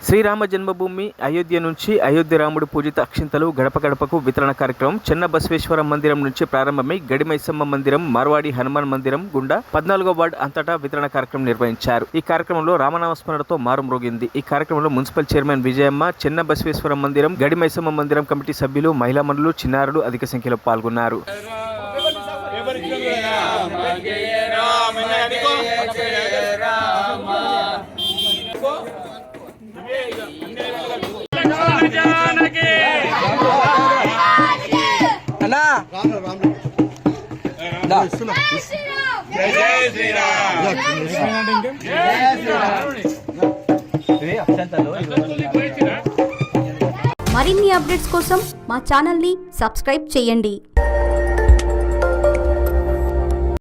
శ్రీరామ జన్మభూమి అయోధ్య నుంచి అయోధ్య రాముడు పూజిత అక్షింతలు గడప గడపకు వితరణ కార్యక్రమం చెన్న బసవేశ్వర మందిరం నుంచి ప్రారంభమై గడిమైసమ్మ మందిరం, మార్వాడి హనుమాన్ మందిరం గుండా 14వ వార్డు అంతటా వితరణ కార్యక్రమం నిర్వహించారు. ఈ కార్యక్రమంలో రామనామస్మరణతో మారుమ్రోగింది. ఈ కార్యక్రమంలో మున్సిపల్ చైర్మన్ విజయమ్మ, చెన్న బసవేశ్వర మందిరం, గడిమైసమ్మ మందిరం కమిటీ సభ్యులు, మహిళా మండలు, చిన్నారులు అధిక సంఖ్యలో పాల్గొన్నారు. మరిన్ని అప్డేట్స్ కోసం మా ఛానల్ని సబ్స్క్రైబ్ చేయండి.